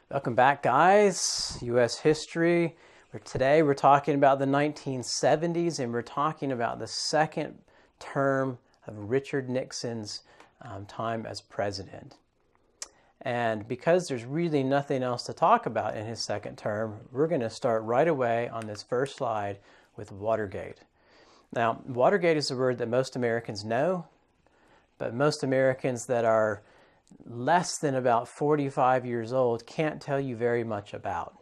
Welcome back, guys. U.S. history. Today we're talking about the 1970s, and we're talking about the second term of Richard Nixon's time as president. And because there's really nothing else to talk about in his second term, we're going to start right away on this first slide with Watergate. Now, Watergate is a word that most Americans know, but most Americans that are less than about 45 years old can't tell you very much about.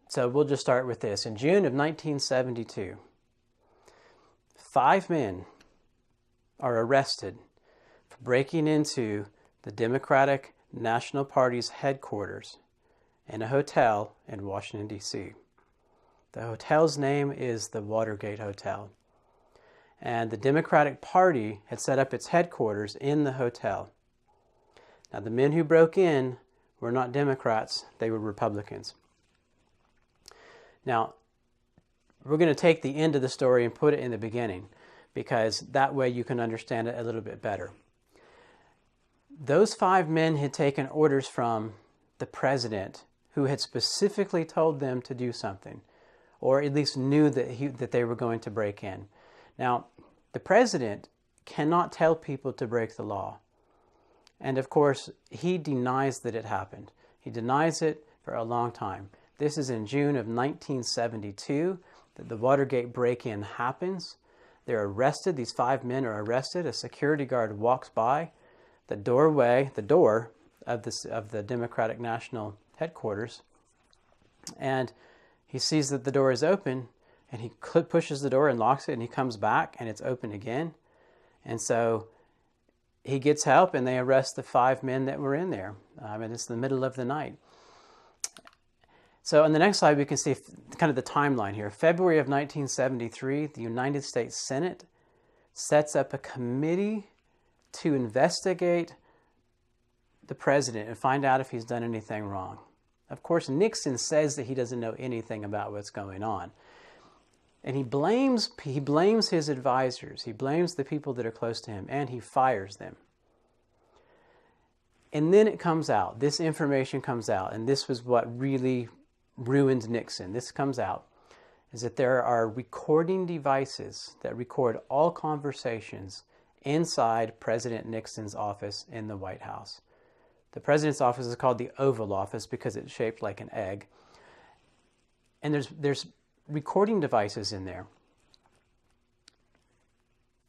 So we'll just start with this. In June of 1972, 5 men are arrested for breaking into the Democratic National Party's headquarters in a hotel in Washington, D.C. The hotel's name is the Watergate Hotel. And the Democratic Party had set up its headquarters in the hotel. Now, the men who broke in were not Democrats, they were Republicans. Now, we're going to take the end of the story and put it in the beginning, because that way you can understand it a little bit better. Those 5 men had taken orders from the president, who had specifically told them to do something, or at least knew that they were going to break in. Now, the president cannot tell people to break the law. And of course, he denies that it happened. He denies it for a long time. This is in June of 1972 that the Watergate break-in happens. They're arrested. These 5 men are arrested. A security guard walks by the door of the Democratic National Headquarters, and he sees that the door is open, and he pushes the door and locks it, and he comes back, and it's open again. And so he gets help, and they arrest the 5 men that were in there. And it's the middle of the night. So on the next slide, we can see kind of the timeline here. February of 1973, the United States Senate sets up a committee to investigate the president and find out if he's done anything wrong. Of course, Nixon says that he doesn't know anything about what's going on. And he blames his advisors. He blames the people that are close to him, and he fires them. And then it comes out. This information comes out, and this was what really ruined Nixon. This comes out, is that there are recording devices that record all conversations inside President Nixon's office in the White House. The president's office is called the Oval Office because it's shaped like an egg. And there's recording devices in there.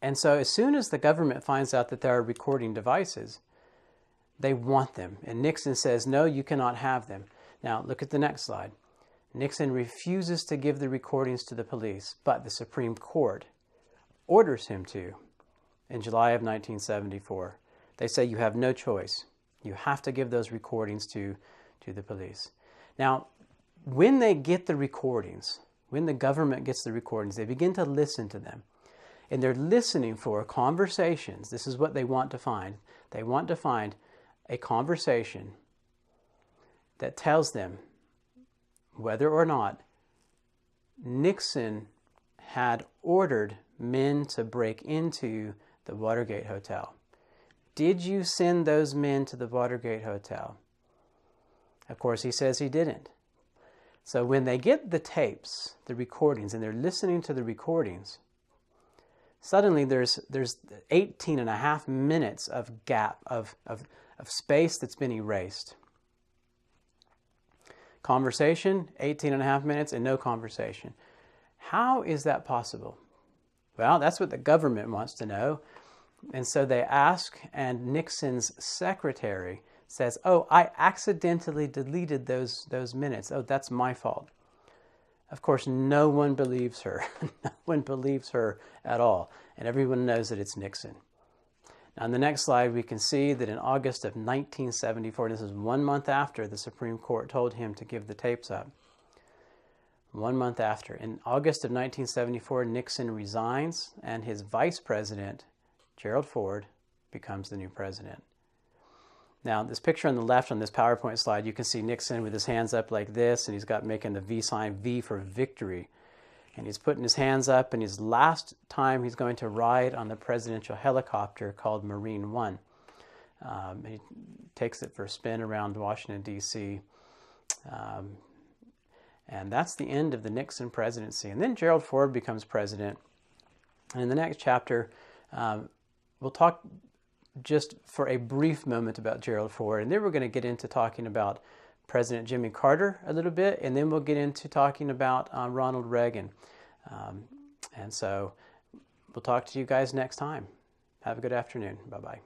And so as soon as the government finds out that there are recording devices, they want them. And Nixon says, no, you cannot have them. Now, look at the next slide. Nixon refuses to give the recordings to the police, but the Supreme Court orders him to in July of 1974. They say you have no choice. You have to give those recordings to the police. Now, when they get the recordings, when the government gets the recordings, they begin to listen to them. And they're listening for conversations. This is what they want to find. They want to find a conversation that tells them whether or not Nixon had ordered men to break into the Watergate Hotel. Did you send those men to the Watergate Hotel? Of course, he says he didn't. So when they get the tapes, the recordings, and they're listening to the recordings, suddenly there's 18 and a half minutes of gap, of space that's been erased. Conversation, 18 and a half minutes, and no conversation. How is that possible? Well, that's what the government wants to know. And so they ask, and Nixon's secretary says, oh, I accidentally deleted those minutes. Oh, that's my fault. Of course, no one believes her. No one believes her at all. And everyone knows that it's Nixon. Now, on the next slide, we can see that in August of 1974, this is 1 month after the Supreme Court told him to give the tapes up. 1 month after. In August of 1974, Nixon resigns, and his vice president, Gerald Ford, becomes the new president. Now, this picture on the left on this PowerPoint slide, you can see Nixon with his hands up like this, and he's got making the V sign, V for victory. And he's putting his hands up, and his last time he's going to ride on the presidential helicopter called Marine One. He takes it for a spin around Washington, D.C. And that's the end of the Nixon presidency. And then Gerald Ford becomes president. And in the next chapter, we'll talk just for a brief moment about Gerald Ford. And then we're going to get into talking about President Jimmy Carter a little bit. And then we'll get into talking about Ronald Reagan. And so we'll talk to you guys next time. Have a good afternoon. Bye-bye.